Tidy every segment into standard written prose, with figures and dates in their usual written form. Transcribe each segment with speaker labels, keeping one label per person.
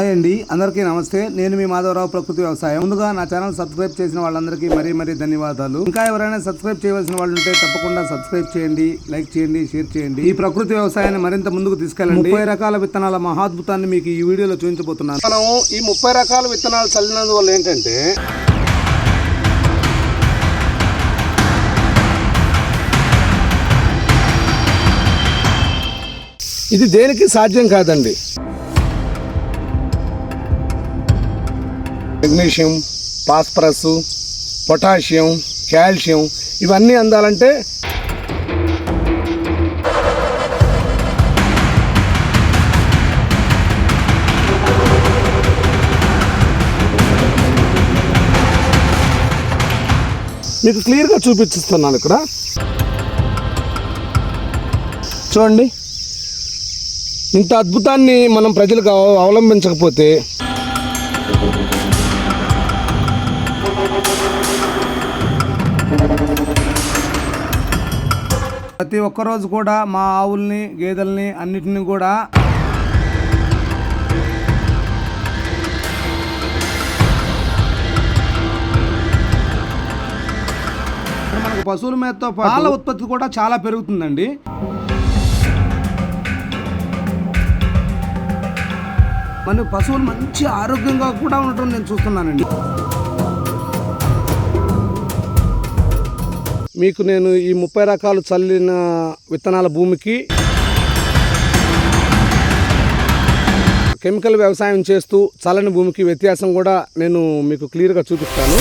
Speaker 1: Hi అండి, అందరికీ నమస్తే. నేను మీ మాధవరావు, ప్రకృతి వ్యవసాయం. ముందుగా నా ఛానల్ సబ్స్క్రైబ్ చేసిన వాళ్ళందరికీ మరీ ధన్యవాదాలు. ఇంకా ఎవరైనా సబ్స్క్రైబ్ చేయవలసిన వాళ్ళు ఉంటే తప్పకుండా సబ్స్క్రైబ్ చేయండి, లైక్ చేయండి, షేర్ చేయండి. ఈ ప్రకృతి వ్యవసాయాన్ని మరింత ముందుకు తీసుకెళ్ళండి. 30 రకాల విత్తనాల మహాద్భుతాన్ని మీకు ఈ వీడియోలో చూపించబోతున్నాను. మనం ఈ 30 రకాల విత్తనాలు చల్లినందువల్ల ఏంటంటే ఇది దేనికి సాధ్యం కాదండి. మెగ్నీషియం, ఫాస్ఫరస్, పొటాషియం, కాల్షియం ఇవన్నీ అందాలంటే మీకు క్లియర్గా చూపిస్తున్నాను. ఇక్కడ చూడండి, ఇంత అద్భుతాన్ని మనం ప్రజలకు అవలంబించకపోతే ప్రతి ఒక్కరోజు కూడా మా ఆవుల్ని, గేదెల్ని అన్నిటిని కూడా మనకు పశువుల మేతతో పాల ఉత్పత్తి కూడా చాలా పెరుగుతుందండి. మన పశువులు మంచి ఆరోగ్యంగా కూడా ఉండటం నేను చూస్తున్నానండి. మీకు నేను ఈ 30 రకాలు చల్లిన విత్తనాల భూమికి కెమికల్ వ్యవసాయం చేస్తూ చల్లని భూమికి వ్యత్యాసం కూడా నేను మీకు క్లియర్గా చూపిస్తాను.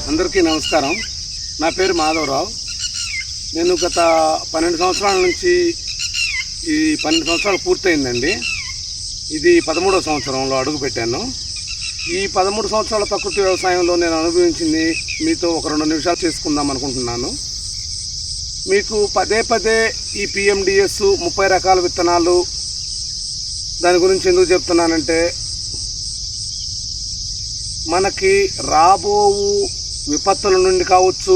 Speaker 1: అందరికీ నమస్కారం. నా పేరు మాధవరావు. నేను గత 12 సంవత్సరాల నుంచి, ఈ 12 సంవత్సరాలు పూర్తయిందండి. ఇది 13వ సంవత్సరంలో అడుగుపెట్టాను. ఈ 13 సంవత్సరాల ప్రకృతి వ్యవసాయంలో నేను అనుభవించింది మీతో ఒక 2 నిమిషాలు చేసుకుందాం అనుకుంటున్నాను. మీకు పదే ఈ PMDS 30 రకాల విత్తనాలు దాని గురించి ఎందుకు చెప్తున్నానంటే, మనకి రాబోవు విపత్తుల నుండి కావచ్చు,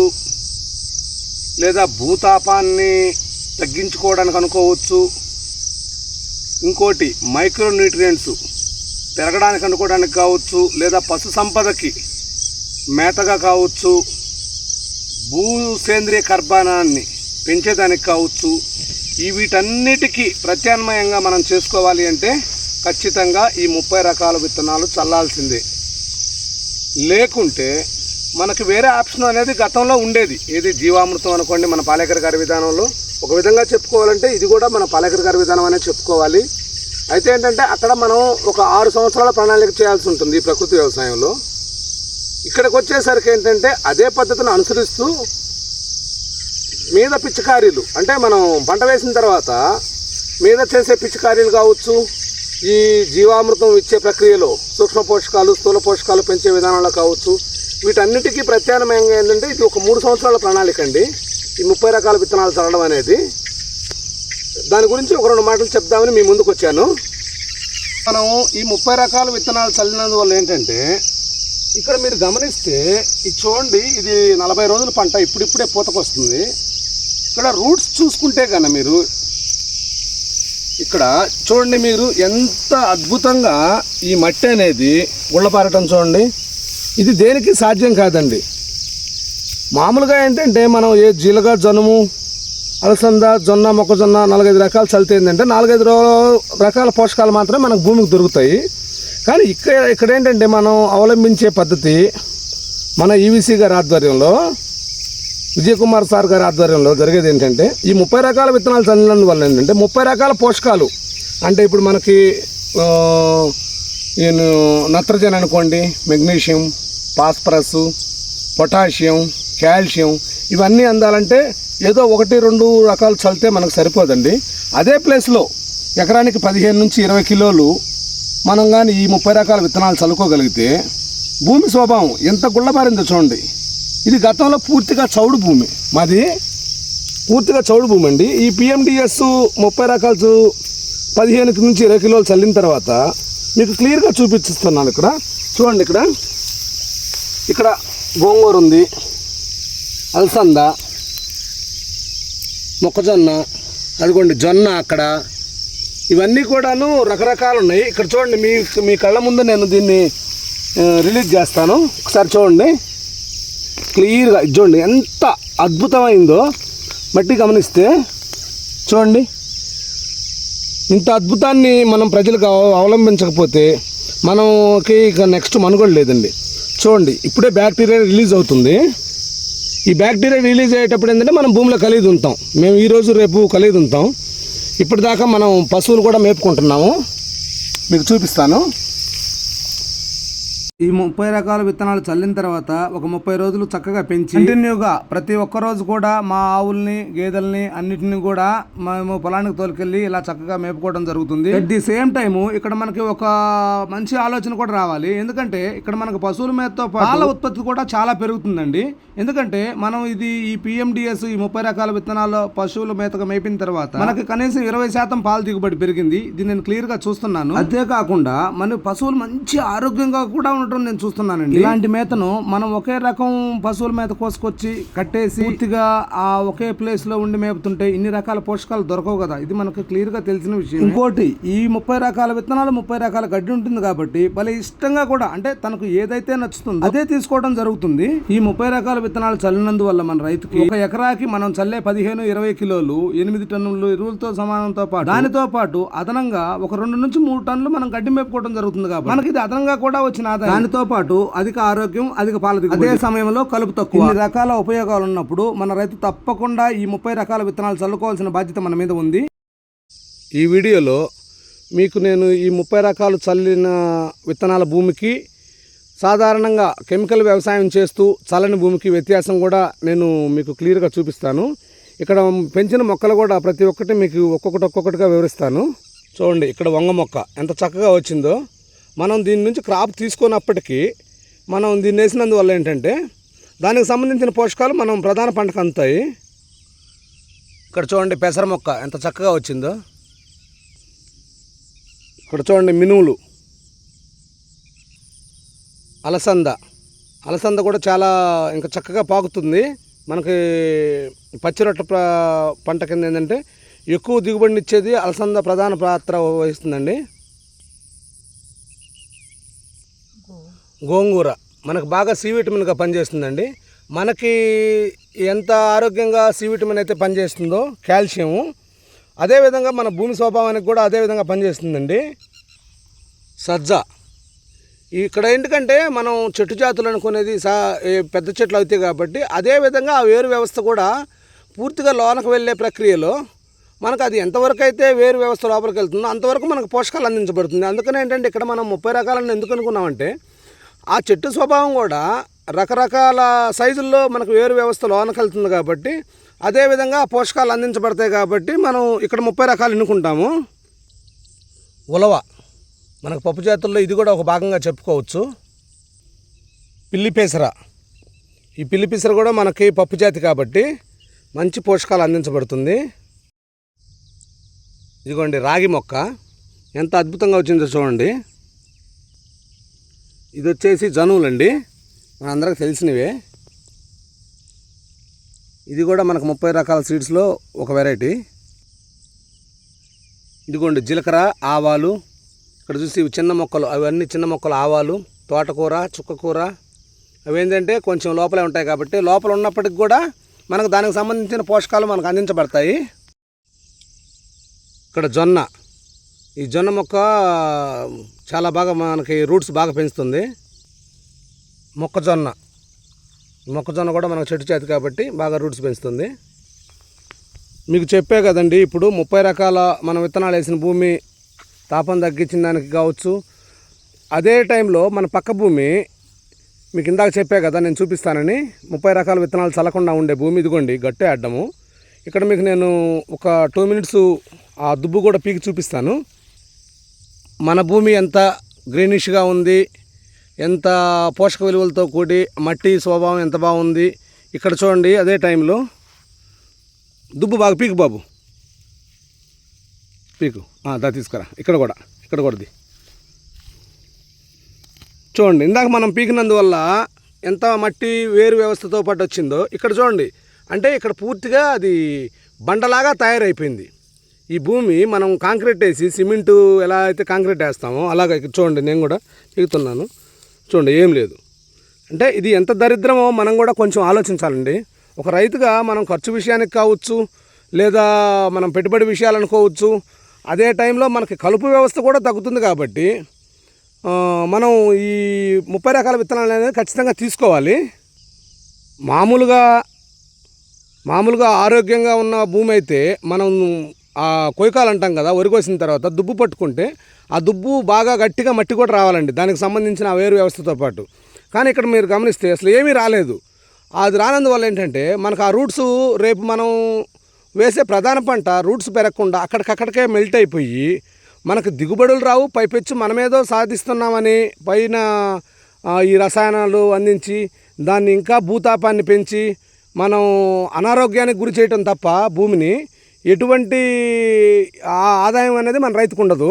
Speaker 1: లేదా భూతాపాన్ని తగ్గించుకోవడానికి అనుకోవచ్చు, ఇంకోటి మైక్రో న్యూట్రియంట్స్ పెరగడానికి అనుకోవడానికి కావచ్చు, లేదా పశు సంపదకి మేతగా కావచ్చు, భూ సేంద్రియ కర్బనాన్ని పెంచేదానికి కావచ్చు, వీటన్నిటికీ ప్రత్యామ్నాయంగా మనం చేసుకోవాలి అంటే ఖచ్చితంగా ఈ 30 రకాల విత్తనాలు చల్లాల్సిందే. లేకుంటే మనకి వేరే ఆప్షన్ అనేది గతంలో ఉండేది. ఏది జీవామృతం అనుకోండి, మన పాలేకర్ గారి విధానంలో ఒక విధంగా చెప్పుకోవాలంటే ఇది కూడా మన పాలేకర్ గారి విధానం అనే చెప్పుకోవాలి. అయితే ఏంటంటే అక్కడ మనం ఒక 6 సంవత్సరాల ప్రణాళిక చేయాల్సి ఉంటుంది ఈ ప్రకృతి వ్యవసాయంలో. ఇక్కడికి వచ్చేసరికి ఏంటంటే అదే పద్ధతిని అనుసరిస్తూ మీద పిచికారీలు, అంటే మనం పంట వేసిన తర్వాత మీద చేసే పిచికారీలు కావచ్చు, ఈ జీవామృతం ఇచ్చే ప్రక్రియలో సూక్ష్మ పోషకాలు, స్థూల పోషకాలు పెంచే విధానంలో కావచ్చు, వీటన్నిటికీ ప్రత్యామ్నాయంగా ఏంటంటే ఇది ఒక 3 సంవత్సరాల ప్రణాళిక అండి, ఈ 30 రకాల విత్తనాలు చల్లడం అనేది. దాని గురించి ఒక 2 మాటలు చెప్దామని మీ ముందుకు వచ్చాను. మనం ఈ 30 రకాల విత్తనాలు చల్లినందువల్ల ఏంటంటే, ఇక్కడ మీరు గమనిస్తే ఇది చూడండి, ఇది 40 రోజుల పంట ఇప్పుడిప్పుడే పూతకొస్తుంది. ఇక్కడ రూట్స్ చూసుకుంటే కన్నా మీరు ఇక్కడ చూడండి, మీరు ఎంత అద్భుతంగా ఈ మట్టి అనేది గుళ్ళపారటం చూడండి. ఇది దేనికి సాధ్యం కాదండి. మామూలుగా ఏంటంటే మనం జీలగా, జనుము, అలసంద, జొన్న, మొక్కజొన్న 4-5 రకాలు చల్లితే ఏంటంటే 4-5 రకాల పోషకాలు మాత్రమే మనకు భూమికి దొరుకుతాయి. కానీ ఇక్కడ ఏంటంటే మనం అవలంబించే పద్ధతి మన EVC గారి ఆధ్వర్యంలో, విజయ్ కుమార్ సార్ గారి ఆధ్వర్యంలో జరిగేది ఏంటంటే, ఈ 30 రకాల విత్తనాలు చల్లినందువల్ల ఏంటంటే 30 రకాల పోషకాలు, అంటే ఇప్పుడు మనకి నత్రజని అనుకోండి, మెగ్నీషియం, ఫాస్ఫరస్, పొటాషియం, కాల్షియం ఇవన్నీ అందాలంటే ఏదో 1-2 రకాలు చల్లితే మనకు సరిపోదండి. అదే ప్లేస్లో ఎకరానికి 15 నుంచి 20 కిలోలు మనం కానీ ఈ 30 రకాల విత్తనాలు చల్లుకోగలిగితే భూమి స్వభావం ఎంత గుళ్ళమారిందో చూడండి. ఇది గతంలో పూర్తిగా చౌడు భూమి, మాది పూర్తిగా చౌడు భూమి అండి. ఈ PMDS 30 రకాలు 15 నుంచి 20 కిలోలు చల్లిన తర్వాత మీకు క్లియర్గా చూపిస్తున్నాను. ఇక్కడ చూడండి ఇక్కడ గోంగూర ఉంది, అలసంద, మొక్కజొన్న, అదిగోండి జొన్న అక్కడ, ఇవన్నీ కూడాను రకరకాలు ఉన్నాయి. ఇక్కడ చూడండి, మీ కళ్ళ ముందు నేను దీన్ని రిలీజ్ చేస్తాను. ఒకసారి చూడండి క్లియర్గా. చూడండి ఎంత అద్భుతమైందో మట్టి గమనిస్తే. చూడండి, ఇంత అద్భుతాన్ని మనం ప్రజలకు అవలంబించకపోతే మనకి ఇక నెక్స్ట్ మనుగడ లేదండి. చూడండి, ఇప్పుడే బ్యాక్టీరియా రిలీజ్ అవుతుంది. ఈ బ్యాక్టీరియా రిలీజ్ అయ్యేటప్పుడు ఏంటంటే మనం భూమిలో కలిగి ఉంటాం. మేము ఈరోజు రేపు కలిగి ఉంటాం. ఇప్పటిదాకా మనం పశువులు కూడా మేపుకుంటున్నాము. మీకు చూపిస్తాను. ఈ 30 రకాల విత్తనాలు చల్లిన తర్వాత ఒక 30 రోజులు చక్కగా పెంచి కంటిన్యూగా ప్రతి ఒక్క రోజు కూడా మా ఆవుల్ని, గేదెల్ని అన్నిటిని కూడా మేము పొలానికి తోలుకెళ్ళి ఇలా చక్కగా మేపుకోవడం జరుగుతుంది. అట్ ది సేమ్ టైము ఇక్కడ మనకి ఒక మంచి ఆలోచన కూడా రావాలి. ఎందుకంటే ఇక్కడ మనకు పశువుల మేతతో పాల ఉత్పత్తి కూడా చాలా పెరుగుతుందండి. ఎందుకంటే మనం ఈ PMDS ఈ 30 రకాల విత్తనాలు పశువుల మేతగా మేపిన తర్వాత మనకి కనీసం 20% పాల దిగుబడి పెరిగింది. దీన్ని నేను క్లియర్ గా చూస్తున్నాను. అంతేకాకుండా మన పశువులు మంచి ఆరోగ్యంగా కూడా నేను చూస్తున్నానండి. ఇలాంటి మేతను మనం ఒకే రకం పశువుల మేత కోసుకొచ్చి కట్టేసి పూర్తిగా ఆ ఒకే ప్లేస్ లో ఉండి మేపుతుంటే ఇన్ని రకాల పోషకాలు దొరకవు కదా. ఇది మనకు క్లియర్ గా తెలిసిన విషయం. ఇంకోటి, ఈ 30 రకాల విత్తనాలు 30 రకాల గడ్డి ఉంటుంది కాబట్టి భలే ఇష్టంగా కూడా, అంటే తనకు ఏదైతే నచ్చుతుందో అదే తీసుకోవడం జరుగుతుంది. ఈ 30 రకాల విత్తనాలు చల్లినందువల్ల మన రైతుకి ఒక ఎకరాకి మనం చల్లే 15-20 కిలోలు 8 టన్నులు ఎరువులతో సమానంతో పాటు దానితో పాటు అదనంగా ఒక 2 నుంచి 3 టన్నులు మనం గడ్డి మేపుకోవడం జరుగుతుంది కాబట్టి మనకి ఇది అదనంగా కూడా వచ్చిన ఆదాయం. దానితో పాటు అధిక ఆరోగ్యం, అధిక పాల దిగుబడి, అదే సమయంలో కలుపు తక్కువ. ఇన్ని రకాల ఉపయోగాలు ఉన్నప్పుడు మన రైతు తప్పకుండా ఈ 30 రకాల విత్తనాలు చల్లుకోవాల్సిన బాధ్యత మన మీద ఉంది. ఈ వీడియోలో మీకు నేను ఈ 30 రకాలు చల్లిన విత్తనాల భూమికి సాధారణంగా కెమికల్ వ్యవసాయం చేస్తూ చల్లని భూమికి వ్యత్యాసం కూడా నేను మీకు క్లియర్గా చూపిస్తాను. ఇక్కడ పెంచిన మొక్కలు కూడా ప్రతి ఒక్కటి మీకు ఒక్కొక్కటిగా వివరిస్తాను. చూడండి, ఇక్కడ వంగ మొక్క ఎంత చక్కగా వచ్చిందో. మనం దీని నుంచి క్రాప్ తీసుకున్నప్పటికీ మనం దీన్ని వేసినందువల్ల ఏంటంటే దానికి సంబంధించిన పోషకాలు మనం ప్రధాన పంటకు అందుతాయి. ఇక్కడ చూడండి, పెసర మొక్క ఎంత చక్కగా వచ్చిందో. ఇక్కడ చూడండి, మినువులు, అలసంద కూడా చాలా ఇంకా చక్కగా పాకుతుంది. మనకి పచ్చిరొట్ట పంట కింద ఏంటంటే ఎక్కువ దిగుబడిని ఇచ్చేది అలసంద ప్రధాన పాత్ర వహిస్తుందండి. గోంగూర మనకు బాగా సి విటమిన్గా పనిచేస్తుందండి. మనకి ఎంత ఆరోగ్యంగా సి విటమిన్ అయితే పనిచేస్తుందో కాల్షియము, అదేవిధంగా మన భూమి స్వభావానికి కూడా అదేవిధంగా పనిచేస్తుందండి. సజ్జ ఇక్కడ ఎందుకంటే మనం చెట్టు జాతులు అనుకునేది పెద్ద చెట్లు అవుతాయి కాబట్టి అదేవిధంగా ఆ వేరు వ్యవస్థ కూడా పూర్తిగా లోనకు వెళ్ళే ప్రక్రియలో మనకు అది ఎంతవరకు అయితే వేరు వ్యవస్థ లోపలికి వెళ్తుందో అంతవరకు మనకు పోషకాలు అందించబడుతుంది. అందుకని ఏంటంటే ఇక్కడ మనం 30 రకాలను ఎందుకు అనుకున్నామంటే ఆ చెట్టు స్వభావం కూడా రకరకాల సైజుల్లో మనకు వేరు వ్యవస్థ లోనకు వెళ్తుంది కాబట్టి అదేవిధంగా పోషకాలు అందించబడతాయి కాబట్టి మనం ఇక్కడ 30 రకాలు ఎన్నుకుంటాము. ఉలవ మనకు పప్పు జాతుల్లో ఇది కూడా ఒక భాగంగా చెప్పుకోవచ్చు. పిల్లి పెసర, ఈ పిల్లి పెసర కూడా మనకి పప్పు జాతి కాబట్టి మంచి పోషకాలు అందించబడుతుంది. ఇదిగోండి, రాగి మొక్క ఎంత అద్భుతంగా వచ్చిందో చూడండి. ఇది వచ్చేసి జనువులండి, మనందరికి తెలిసినవే. ఇది కూడా మనకు 30 రకాల సీడ్స్లో ఒక వెరైటీ. ఇదిగోండి, జీలకర్ర, ఆవాలు. ఇక్కడ చూసి ఇవి చిన్న మొక్కలు, అవన్నీ చిన్న మొక్కలు. ఆవాలు, తోటకూర, చుక్కకూర అవి ఏంటంటే కొంచెం లోపలే ఉంటాయి కాబట్టి లోపల ఉన్నప్పటికి కూడా మనకు దానికి సంబంధించిన పోషకాలు మనకు అందించబడతాయి. ఇక్కడ జొన్న, ఈ జొన్న మొక్క చాలా బాగా మనకి రూట్స్ బాగా పెంచుతుంది. మొక్కజొన్న కూడా మనకు చెట్టు చేతి కాబట్టి బాగా రూట్స్ పెంచుతుంది. మీకు చెప్పే కదండి, ఇప్పుడు 30 రకాల మనం విత్తనాలు వేసిన భూమి తాపం తగ్గించిన దానికి కావచ్చు. అదే టైంలో మన పక్క భూమి మీకు ఇందాక చెప్పే కదా నేను చూపిస్తానని 30 రకాల విత్తనాలు చల్లకుండా ఉండే భూమి. ఇదిగోండి, గట్టే అడ్డము. ఇక్కడ మీకు నేను ఒక 2 మినిట్స్ ఆ దుబ్బు కూడా పీకి చూపిస్తాను. మన భూమి ఎంత గ్రీనిష్గా ఉంది, ఎంత పోషక విలువలతో కూడి మట్టి స్వభావం ఎంత బాగుంది. ఇక్కడ చూడండి, అదే టైంలో దుబ్బు బాగా పీకు బాబు, పీకు. దా తీసుకురా. ఇక్కడ కూడా చూడండి, ఇందాక మనం పీకినందువల్ల ఎంత మట్టి వేరు వ్యవస్థతో పాటు వచ్చిందో ఇక్కడ చూడండి. అంటే ఇక్కడ పూర్తిగా అది బండలాగా తయారైపోయింది. ఈ భూమి మనం కాంక్రీట్ వేసి సిమెంటు ఎలా అయితే కాంక్రీట్ వేస్తామో అలాగ ఇక్కడ చూడండి, నేను కూడా పీకుతున్నాను. చూడండి, ఏం లేదు. అంటే ఇది ఎంత దరిద్రమో మనం కూడా కొంచెం ఆలోచించాలండి. ఒక రైతుగా మనం ఖర్చు విషయానికి కావచ్చు, లేదా మనం పెట్టుబడి విషయాలు అనుకోవచ్చు. అదే టైంలో మనకి కలుపు వ్యవస్థ కూడా తగ్గుతుంది. కాబట్టి మనం ఈ 30 రకాల విత్తనాలు అనేది ఖచ్చితంగా తీసుకోవాలి. మామూలుగా ఆరోగ్యంగా ఉన్న భూమి అయితే మనం ఆ కొయ్యకాలు అంటాం కదా, వరి కోసిన తర్వాత దుబ్బు పట్టుకుంటే ఆ దుబ్బు బాగా గట్టిగా మట్టి కూడా రావాలండి, దానికి సంబంధించిన ఆ వేరు వ్యవస్థతో పాటు. కానీ ఇక్కడ మీరు గమనిస్తే అసలు ఏమీ రాలేదు. అది రానందువల్ల ఏంటంటే మనకు ఆ రూట్స్ రేపు మనం వేసే ప్రధాన పంట రూట్స్ పెరగకుండా అక్కడికక్కడికే మెల్ట్ అయిపోయి మనకు దిగుబడులు రావు. పైపెచ్చు మనమేదో సాధిస్తున్నామని పైన ఈ రసాయనాలు అందించి దాన్ని ఇంకా భూతాపాన్ని పెంచి మనం అనారోగ్యానికి గురి చేయటం తప్ప భూమిని ఎటువంటి ఆదాయం అనేది మన రైతుకు ఉండదు.